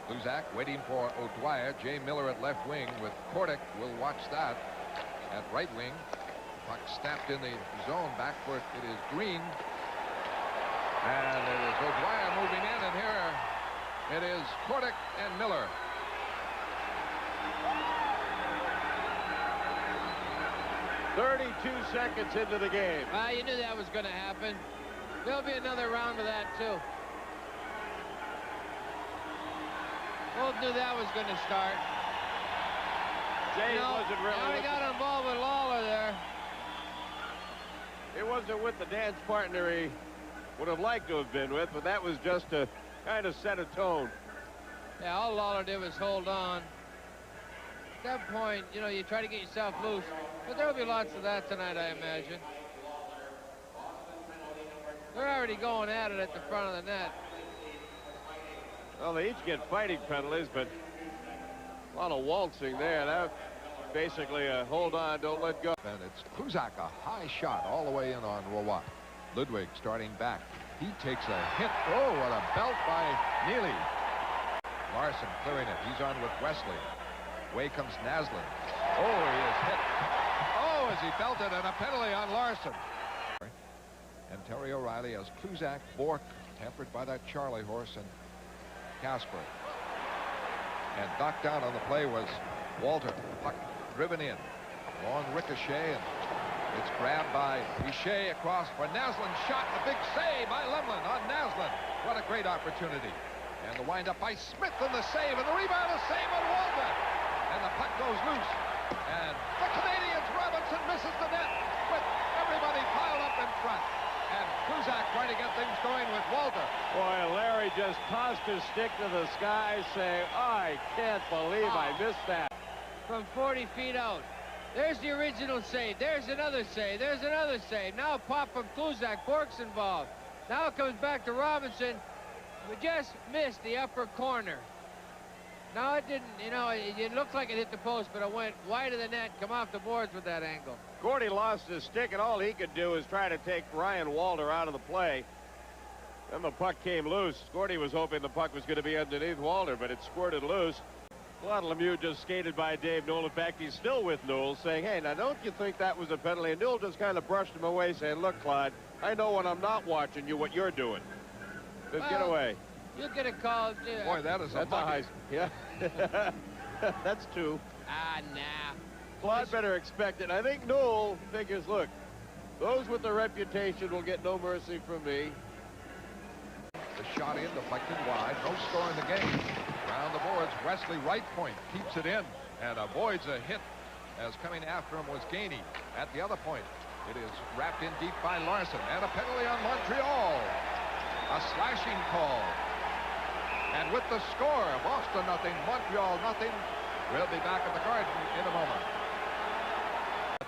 Kluzak waiting for O'Dwyer. Jay Miller at left wing with Kordic. We'll watch that at right wing. Puck snapped in the zone. Back for it. It is Green. And it is O'Dwyer moving in. And here it is Kordic and Miller. "32 seconds into the game." You knew that was going to happen. There'll be another round of that, too. Both knew that was going to start. Jay wasn't really. Now he got involved with Lawler there. It wasn't with the dance partner he would have liked to have been with, but that was just to kind of set a tone. Yeah, all Lawler did was hold on. At that point, you know, you try to get yourself loose. But there will be lots of that tonight, I imagine. They're already going at it at the front of the net. Well, they each get fighting penalties, but a lot of waltzing there. That's basically a hold on, don't let go. And it's Kluzak, a high shot all the way in on Rawat. Ludwig starting back. He takes a hit. Oh, what a belt by Neely. Larson clearing it. He's on with Wesley. Away comes Naslin. Oh, he is hit. Oh, as he belted, and a penalty on Larson. And Terry O'Reilly has Kluzak, Bork, tempered by that Charlie horse, and Casper. And knocked down on the play was Walter. Puck driven in. Long ricochet, and it's grabbed by Richer across for Naslin. Shot, a big save by Lemlin on Naslin. What a great opportunity. And the windup by Smith and the save, and the rebound is saved by Walter. And the puck goes loose. And the Canadiens, Robinson misses the net with everybody piled up in front. And Kluzak trying to get things going with Walter. Boy, Larry just tossed his stick to the sky saying, I can't believe I missed that. From 40 feet out. There's the original save. There's another save. There's another save. Now a pop from Kluzak. Bork's involved. Now it comes back to Robinson. We just missed the upper corner. No, it didn't. You know, it looked like it hit the post, but it went wide of the net, come off the boards with that angle. Gordy lost his stick, and all he could do is try to take Ryan Walter out of the play. Then the puck came loose. Gordy was hoping the puck was going to be underneath Walter, but it squirted loose. Claude Lemieux just skated by Dave Newell. In fact, he's still with Newell, saying, hey, now don't you think that was a penalty? And Newell just kind of brushed him away, saying, look, Claude, I know when I'm not watching you what you're doing. Just get away. You get a call. Boy, that's a bucket. Yeah. That's two. Nah. Claude better expect it. I think Newell figures, look, those with the reputation will get no mercy from me. The shot in, deflected wide. No score in the game. Around the boards, Wesley right point keeps it in and avoids a hit, as coming after him was Gainey. At the other point, it is wrapped in deep by Larson, and a penalty on Montreal. A slashing call. And with the score, Boston nothing, Montreal nothing. We'll be back at the Garden in a moment.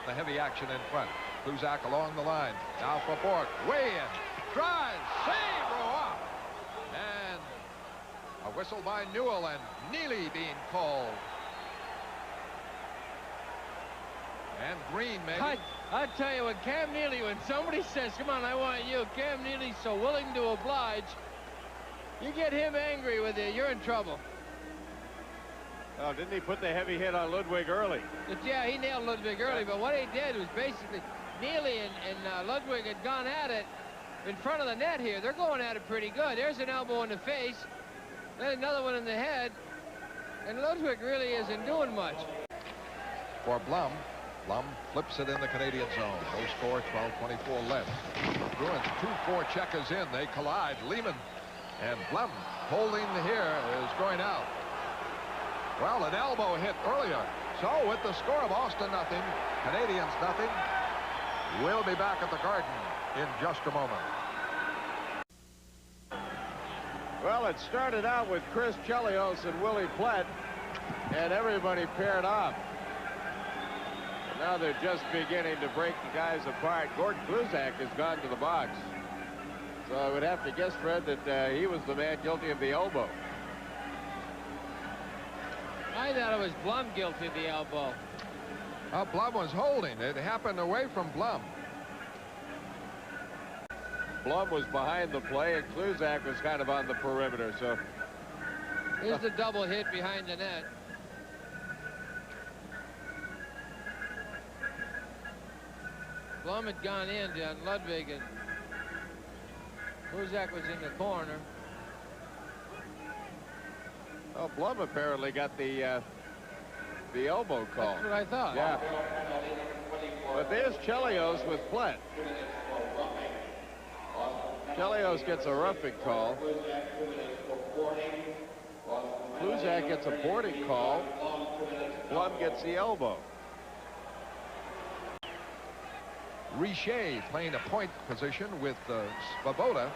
The heavy action in front. Kluzak along the line. Now for Bork. Way in. Drives. Save. Roy. And a whistle by Newell, and Neely being called. And Green, maybe. I tell you, when Cam Neely, when somebody says, come on, I want you, Cam Neely's so willing to oblige. You get him angry with you, you're in trouble. Oh, didn't he put the heavy hit on Ludwig early? But yeah, he nailed Ludwig early, but what he did was basically Neely and Ludwig had gone at it in front of the net here. They're going at it pretty good. There's an elbow in the face, then another one in the head, and Ludwig really isn't doing much. For Blum. Blum flips it in the Canadian zone. No score, 12:24 left. Bruins 2-4 checkers in. They collide. Lehman and Blum holding here is going out. Well, an elbow hit earlier. So with the score of Boston nothing, Canadiens nothing, we'll be back at the Garden in just a moment. Well, it started out with Chris Chelios and Willie Plett, and everybody paired off. And now they're just beginning to break the guys apart. Gord Kluzak has gone to the box. So I would have to guess, Fred, that he was the man guilty of the elbow. I thought it was Blum guilty of the elbow. Blum was holding. It happened away from Blum. Blum was behind the play, and Kluzak was kind of on the perimeter. So Here's the double hit behind the net. Blum had gone in on Ludwig, and Kluzak was in the corner. Well, Blum apparently got the elbow call. That's what I thought. Yeah. But there's Chelios with Flint. Chelios gets a roughing call. Kluzak gets a boarding call. Blum gets the elbow. Richer playing a point position with Svoboda.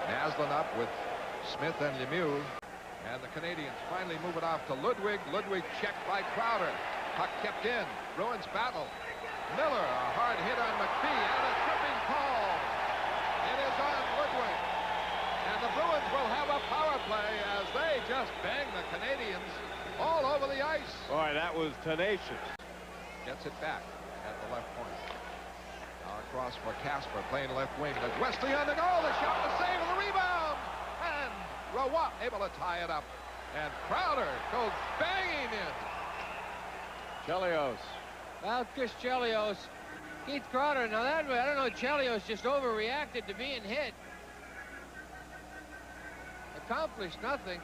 Naslin up with Smith and Lemieux. And the Canadiens finally move it off to Ludwig. Ludwig checked by Crowder. Puck kept in. Bruins battle. Miller, a hard hit on McPhee, and a tripping call. It is on Ludwig. And the Bruins will have a power play as they just bang the Canadiens all over the ice. Boy, that was tenacious. Gets it back at the left point. Now across for Casper, playing left wing. There's Wesley on the goal. The shot, the save, and the rebound. And Roy able to tie it up. And Crowder goes banging in. Chelios. Well, Chris Chelios, Keith Crowder. Now that way, I don't know, Chelios just overreacted to being hit. Accomplished nothing.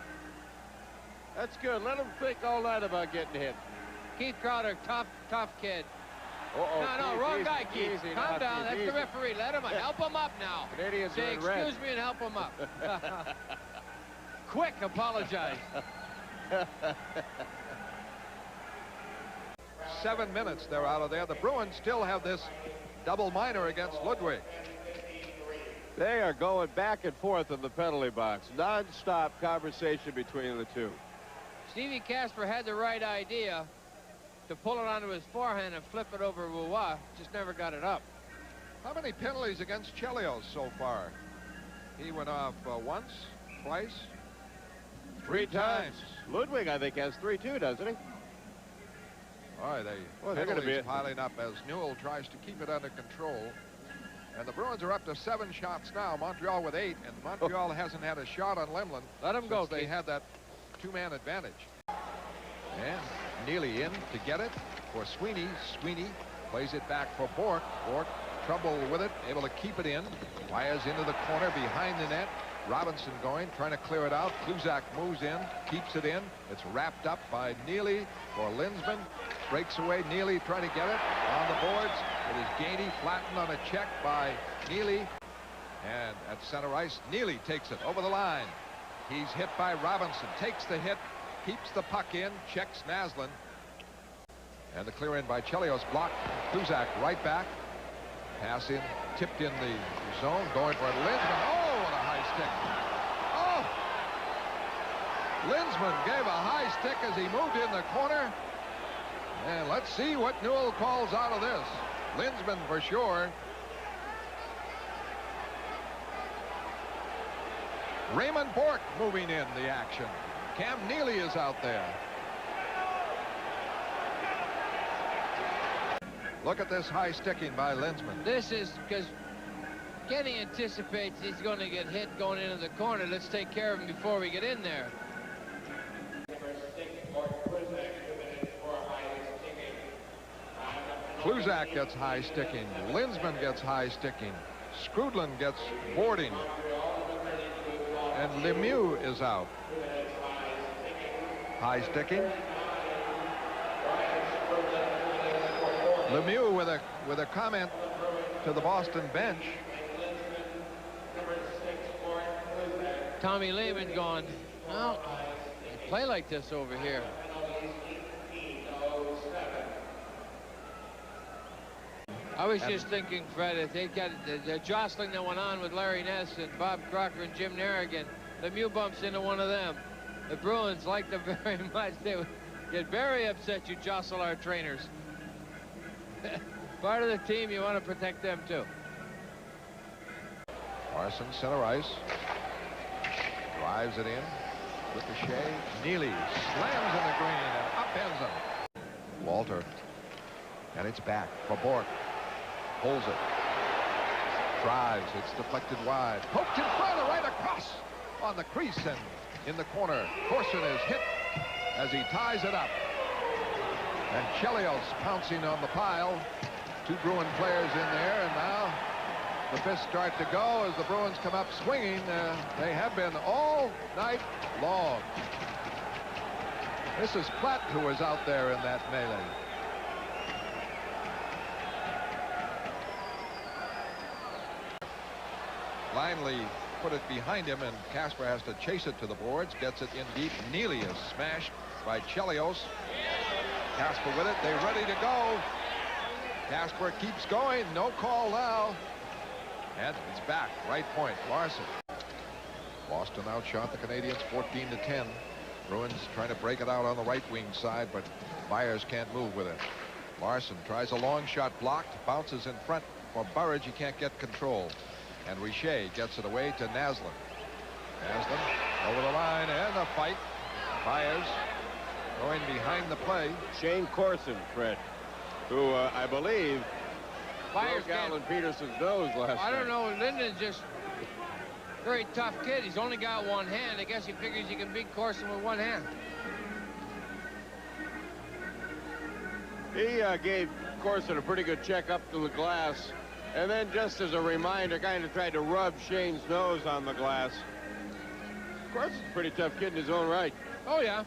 That's good. Let him think all night about getting hit. Keith Crowder, tough kid. Uh-oh, No, wrong guy, Keith. Easy, Calm down. That's easy. the referee. Let him help him up now. Canadiens Say, are in red. excuse me, and help him up. Quick, apologize. 7 minutes they're out of there. The Bruins still have this double minor against Ludwig. They are going back and forth in the penalty box. Non-stop conversation between the two. Stevie Casper had the right idea to pull it onto his forehand and flip it over Roy. Just never got it up. How many penalties against Chelios so far? He went off once, twice, three times. Ludwig, I think, has 3 too, doesn't he? Boy, They're going to be piling up as Newell tries to keep it under control. And the Bruins are up to 7 shots now. Montreal with 8, and Montreal hasn't had a shot on Lemlin. Let him go, They Keith. had that 2-man advantage. And Neely in to get it for Sweeney. Sweeney plays it back for Bork. Bork, trouble with it, able to keep it in. Wires into the corner behind the net. Robinson going, trying to clear it out. Kluzak moves in, keeps it in. It's wrapped up by Neely for Linsman. Breaks away. Neely trying to get it on the boards. It is Gainey, flattened on a check by Neely. And at center ice, Neely takes it over the line. He's hit by Robinson. Takes the hit, keeps the puck in, checks Naslin. And the clear in by Chelios, blocked. Kluzak right back. Pass in, tipped in the zone, going for it. Linsman. Oh, what a high stick. Oh! Linsman gave a high stick as he moved in the corner. And let's see what Newell calls out of this. Linsman for sure. Raymond Bork moving in the action. Cam Neely is out there. Look at this high sticking by Linsman. This is because Kenny anticipates he's going to get hit going into the corner. Let's take care of him before we get in there. Kluzak gets high sticking. Linsman gets high sticking. Skrudlin gets boarding. And Lemieux is out. High sticking. Lemieux with a comment to the Boston bench. Tommy Lehman going, well, they play like this over here. I was just thinking, Fred, if they got the jostling that went on with Larry Ness and Bob Crocker and Jim Narrigan, Lemieux bumps into one of them. The Bruins like them very much. They would get very upset you jostle our trainers. Part of the team, you want to protect them too. Larson, center ice. Drives it in. Ricochet. Neely slams in the green and upends him. Walter. And it's back for Bork. Holds it. Drives. It's deflected wide. Poked in front, right across. on the crease and in the corner. Corson is hit as he ties it up. And Chelios pouncing on the pile. Two Bruin players in there, and now the fists start to go as the Bruins come up swinging. They have been all night long. This is Platt who was out there in that melee. Finally put it behind him, and Kasper has to chase it to the boards. Gets it in deep. Neely is smashed by Chelios. Kasper with it. They're ready to go. Kasper keeps going. No call now. And it's back. Right point. Larson. Boston outshot the Canadiens 14-10. Bruins trying to break it out on the right wing side, but Byers can't move with it. Larson tries a long shot blocked. Bounces in front for Burridge. He can't get control. And Richer gets it away to Naslin. Naslin over the line, and a fight. Byers going behind the play. Shane Corson, Fred, who I believe Byers broke Alan Peterson's nose last night. I don't know. Linden's just very tough kid. He's only got one hand. I guess he figures he can beat Corson with one hand. He gave Corson a pretty good check up to the glass, and then just as a reminder, kind of tried to rub Shane's nose on the glass. Corson's a pretty tough kid in his own right. Oh yeah.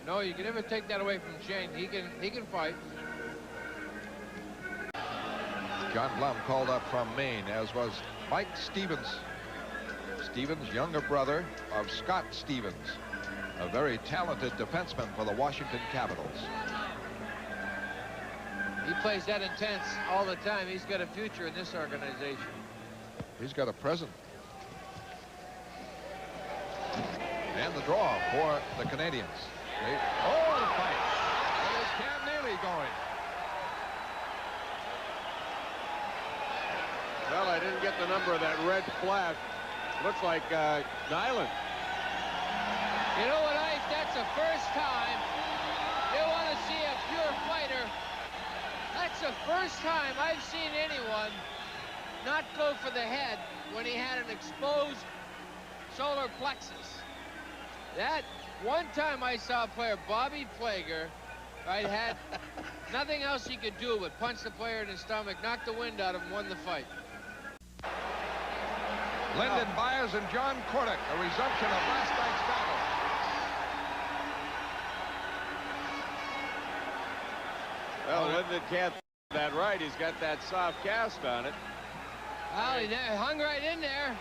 No, you can never take that away from Shane. He can fight. John Blum called up from Maine, as was Mike Stevens. Stevens, younger brother of Scott Stevens, a very talented defenseman for the Washington Capitals. He plays that intense all the time. He's got a future in this organization. He's got a present. And the draw for the Canadiens. Oh, the fight. There's Cam Neely going. Well, I didn't get the number of that red flash. Looks like Nilan. You know what, Ike? That's the first time you want to see a pure fighter. That's the first time I've seen anyone not go for the head when he had an exposed solar plexus. That one time I saw a player, Bobby Plager, right, had nothing else he could do but punch the player in the stomach, knock the wind out of him, won the fight. Lyndon Byers and John Kordick, a resumption of last night's battle. Well, Lyndon can't that right. He's got that soft cast on it. Well, he hung right in there.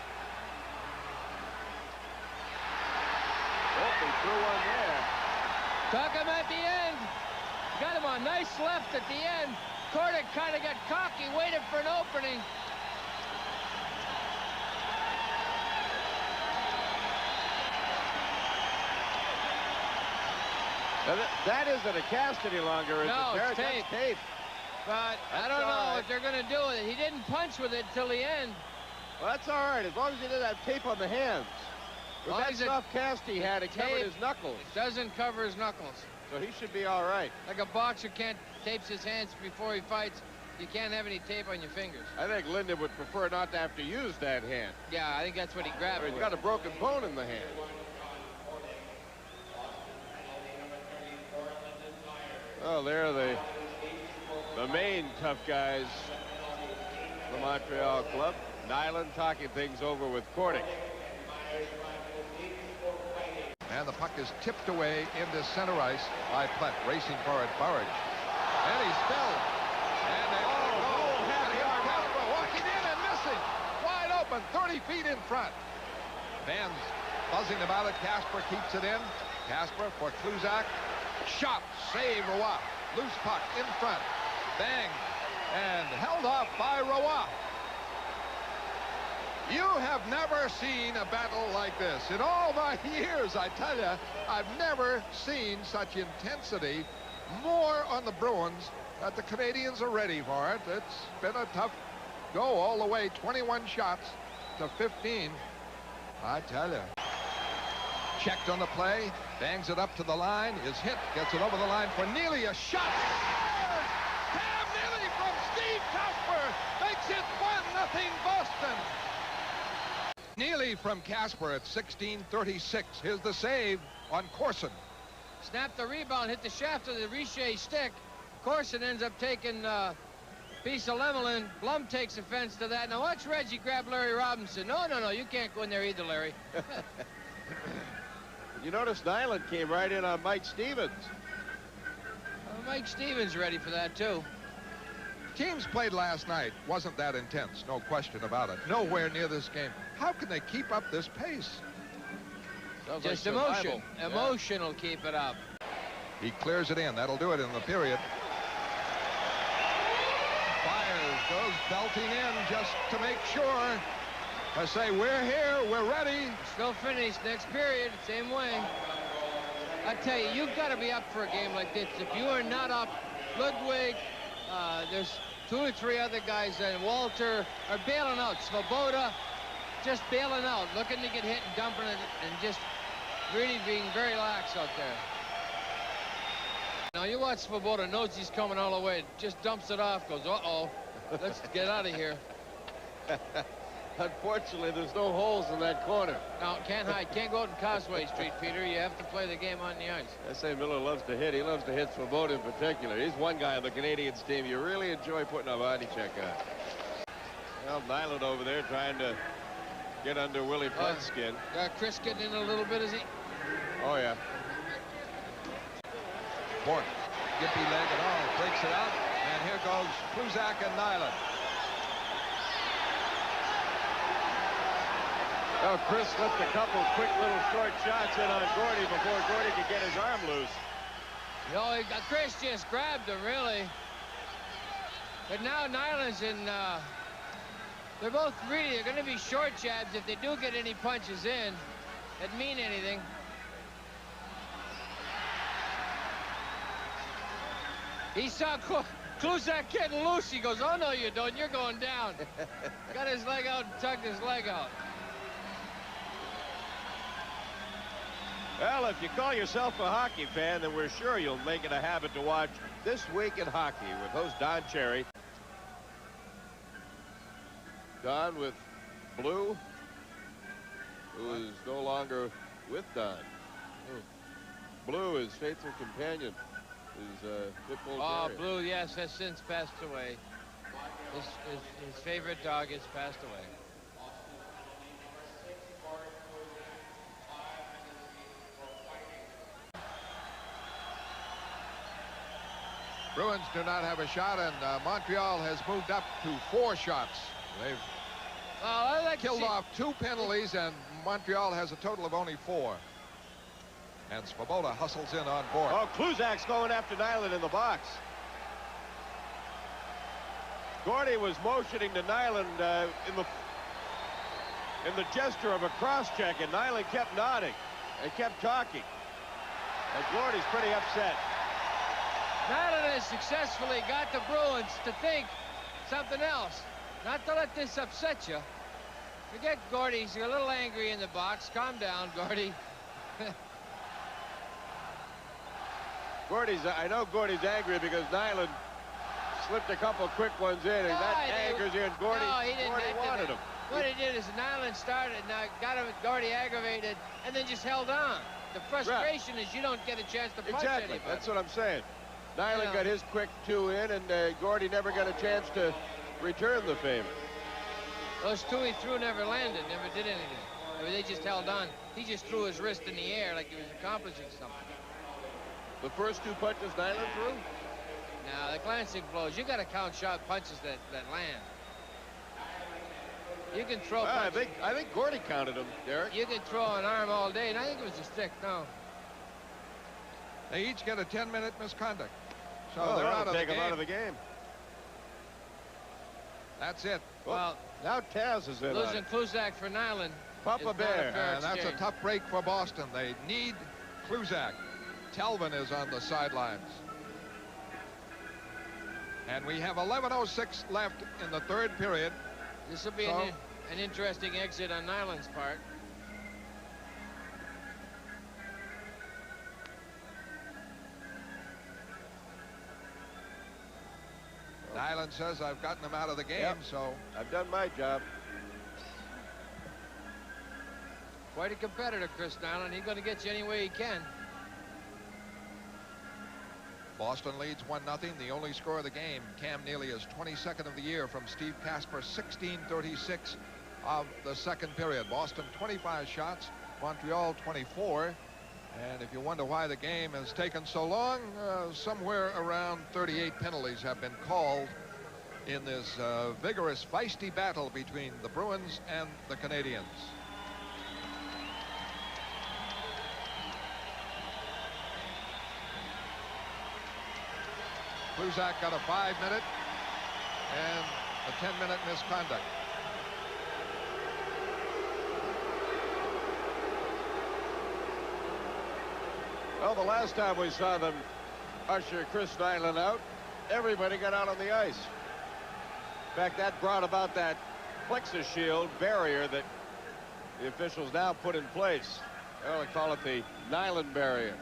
Oh, he threw one there. Took him at the end. Got him on nice left at the end. Kordick kind of got cocky, waited for an opening. That isn't a cast any longer, is No, it? it's tape. That's tape. But I don't know what they're going to do with it. He didn't punch with it till the end. Well, that's all right, as long as he didn't have tape on the hands. With Long that as it- soft cast he had, it covered his knuckles. It doesn't cover his knuckles. So he should be all right. Like a boxer can't tapes his hands before he fights, you can't have any tape on your fingers. I think Lyndon would prefer not to have to use that hand. Yeah, I think that's what he grabbed. He's with. got a broken bone in the hand. Well, they're the main tough guys, the Montreal club. Nilan talking things over with Kordick. And the puck is tipped away into center ice by Platt, racing for it, Burridge. And he's still. And they let it go. And here's Kasper walking in and missing. Wide open, 30 feet in front. Fans buzzing about it. Kasper keeps it in. Kasper for Kluzak. Shot, save Roy. Loose puck in front. Bang. And held off by Roy. You have never seen a battle like this. In all my years, I tell you, I've never seen such intensity. More on the Bruins, that the Canadiens are ready for it. It's been a tough go all the way, 21 shots to 15. I tell you. Checked on the play, bangs it up to the line, is hit, gets it over the line for Neely, a shot. Cam Neely from Steve Kasper makes it 1-0 Boston. Neely from Casper at 16:36. Here's the save on Corson. Snapped the rebound, hit the shaft of the Richer stick. Corson ends up taking a piece of Lemelin. Blum takes offense to that. Now watch Reggie grab Larry Robinson. No, you can't go in there either, Larry. You notice Nilan came right in on Mike Stevens. Mike Stevens ready for that, too. Teams played last night wasn't that intense, no question about it. Nowhere near this game. How can they keep up this pace? Sounds Just like emotion. survival. Emotion will keep it up. He clears it in. That'll do it in the period. Fires, goes belting in just to make sure. I say, we're here, we're ready. Still finished. Next period, same way. I tell you, you've got to be up for a game like this. If you are not up, Ludwig, there's 2 or 3 other guys, and Walter are bailing out. Svoboda just bailing out, looking to get hit and dumping it, and just really being very lax out there. Now you watch Svoboda, knows he's coming all the way, just dumps it off, goes, uh-oh, let's get out of here. Unfortunately, there's no holes in that corner. No, can't hide, can't go out in Causeway Street, Peter. You have to play the game on the ice. I say Miller loves to hit. He loves to hit Svoboda in particular. He's one guy on the Canadiens team you really enjoy putting a body check on. Well, Nilan over there trying to get under Willie Plunt's skin. Got Chris getting in a little bit, is he? Oh, yeah. Bork, gippy leg and all, breaks it out. And here goes Kluzak and Nilan. Well, Chris slipped a couple quick little short shots in on Gordy before Gordy could get his arm loose. No, Chris just grabbed him, really. But now Nilan's in, they're both really, they're going to be short jabs. If they do get any punches in, that mean anything. He saw Kluzak getting loose. He goes, oh, no, you don't. You're going down. Got his leg out and tugged his leg out. Well, if you call yourself a hockey fan, then we're sure you'll make it a habit to watch This Week in Hockey with host Don Cherry. Don with Blue, who is no longer with Don. Blue, his faithful companion, his pit bull Oh, terrier. Blue, yes, has since passed away. His favorite dog has passed away. Bruins do not have a shot, and Montreal has moved up to 4 shots. They've Well, I like killed off 2 penalties, and Montreal has a total of only 4. And Svoboda hustles in on board. Oh, Kluzak's going after Nilan in the box. Gordy was motioning to Nilan in the gesture of a cross-check, and Nilan kept nodding and kept talking. And Gordy's pretty upset. Nilan has successfully got the Bruins to think something else. Not to let this upset you. Forget Gordy. He's a little angry in the box. Calm down, Gordy. I know Gordy's angry because Nilan slipped a couple quick ones in, and that angers you, and Gordy, No, he didn't. Gordy wanted him. What he did is Nilan started, now got him, Gordy aggravated, and then just held on. The frustration is you don't get a chance to punch Exactly. anybody. That's what I'm saying. Nilan know. got his quick 2 in, and Gordy never got a chance to return the favor. Those 2 he threw never landed, never did anything. I mean, they just held on. He just threw his wrist in the air like he was accomplishing something. The first 2 punches Nilan threw? Now, the glancing blows, you got to count shot punches that land. You can throw Well, punches. I think Gordy counted them, Derek. You can throw an arm all day, and I think it was a stick, no. They each get a 10-minute misconduct. So Oh, they're that'll out of the take game. him out of the game. That's it. Well, Now Taz is in on losing it. Kluzak for Nilan. Papa is not a Bear. fair And that's a exchange. tough break for Boston. They need Kluzak. Telvin is on the sidelines. And we have 11:06 left in the 3rd period. This will be So- an interesting exit on Nilan's part. Nyland says, I've gotten him out of the game, Yep. so I've done my job. Quite a competitor, Chris Nilan. He's going to get you any way he can. Boston leads 1-0. The only score of the game. Cam Neely is 22nd of the year from Steve Kasper. 16:36 of the second period. Boston 25 shots. Montreal 24. And if you wonder why the game has taken so long, somewhere around 38 penalties have been called in this vigorous, feisty battle between the Bruins and the Canadiens. Kluzak got a 5-minute and a 10-minute misconduct. Well, the last time we saw them usher Chris Nilan out, everybody got out on the ice. In fact, that brought about that plexus shield barrier that the officials now put in place. Well, they call it the Nilan barrier.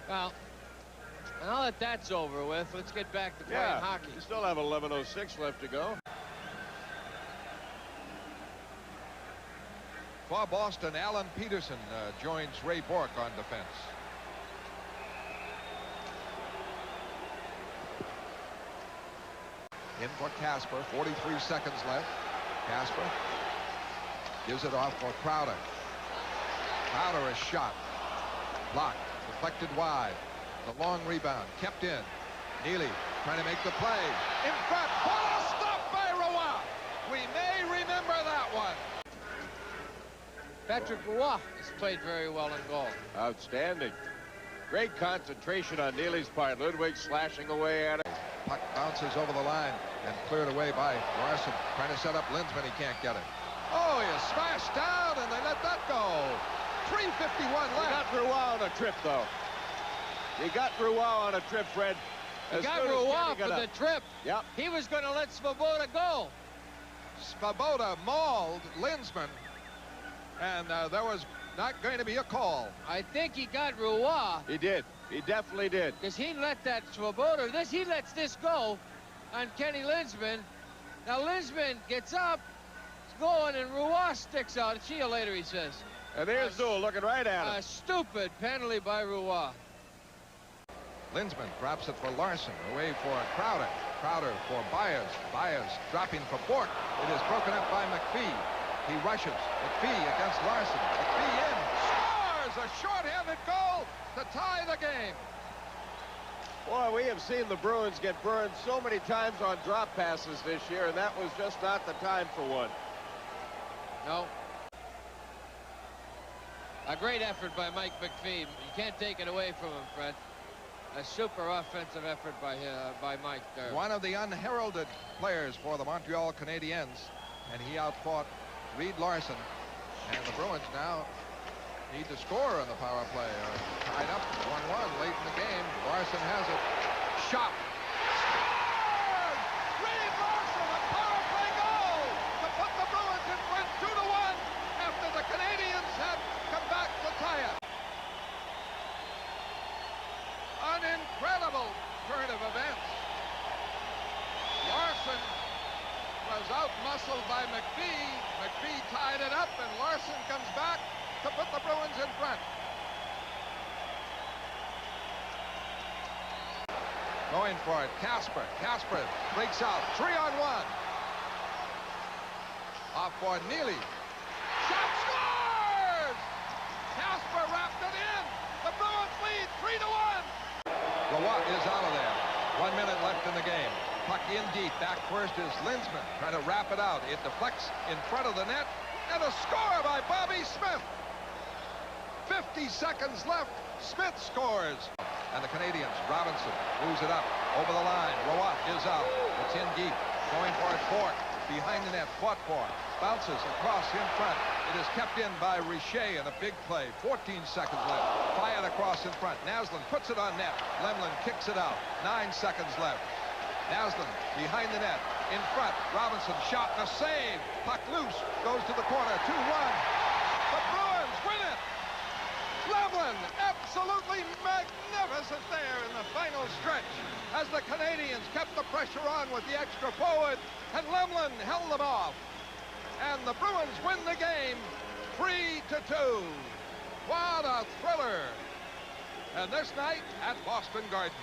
Well, now that that's over with, let's get back to playing hockey. You still have 11:06 left to go. For Boston, Alan Peterson joins Ray Bourque on defense. In for Kasper, 43 seconds left. Kasper gives it off for Crowder. Crowder is shot. Blocked. Deflected wide. The long rebound kept in. Neely trying to make the play. In front. Ball stopped by Roy. We may remember that one. Patrick Roy has played very well in goal. Outstanding. Great concentration on Neely's part. Ludwig slashing away at it. Puck bounces over the line and cleared away by Larson. Trying to set up Lindsman. He can't get it. Oh, he is smashed down and they let that go. 3:51 left. He got Roy on a trip, though. He got Roy on a trip, Fred. He got Roy for the trip. Yep. He was going to let Svoboda go. Svoboda mauled Lindsman, and there was not going to be a call. I think he got Roy. He did. He definitely did. Because he let that Svoboda, he lets this go on Kenny Lindsman. Now Lindsman gets up, it's going, and Roy sticks out. See you later, he says. And there's Newell looking right at him. A stupid penalty by Roy. Lindsman drops it for Larson, away for Crowder. Crowder for Byers. Byers dropping for Bourque. It is broken up by McPhee. He rushes. McPhee against Larson. McPhee in. Scores! A shorthanded goal to tie the game. Boy, we have seen the Bruins get burned so many times on drop passes this year, and that was just not the time for one. No. A great effort by Mike McPhee. You can't take it away from him, Fred. A super offensive effort by Mike there. One of the unheralded players for the Montreal Canadiens, and he outfought Reed Larson. And the Bruins now need to score on the power play. Tied up 1-1 late in the game. Larson has it. Shot. Scores! Reed Larson, a power play goal to put the Bruins in front 2-1 after the Canadiens had come back to tie it. An incredible turn of events. Larson was out-muscled by McPhee. McPhee tied it up, and Larson comes back to put the Bruins in front. Going for it, Kasper. Kasper breaks out. 3-on-1. Off for Neely. Shot scores! Kasper wrapped it in. The Bruins lead 3-1. Roy is out of there. 1 minute left in the game. Puck in deep. Back first is Lindsman trying to wrap it out. It deflects in front of the net. And a score by Bobby Smith. 50 seconds left. Smith scores. And the Canadiens, Robinson moves it up over the line. Roy is out. It's in deep. Going for it. Bourque behind the net. Fought for. Bounces across in front. It is kept in by Richer in a big play. 14 seconds left. Fired across in front. Naslund puts it on net. Lemlin kicks it out. 9 seconds left. Naslund behind the net. In front. Robinson shot and a save. Puck loose. Goes to the corner. 2-1. The Bruins win it. Lemlin absolutely magnificent there in the final stretch as the Canadiens kept the pressure on with the extra forward, and Lemlin held them off. and the Bruins win the game 3-2. What a thriller! And this night at Boston Garden.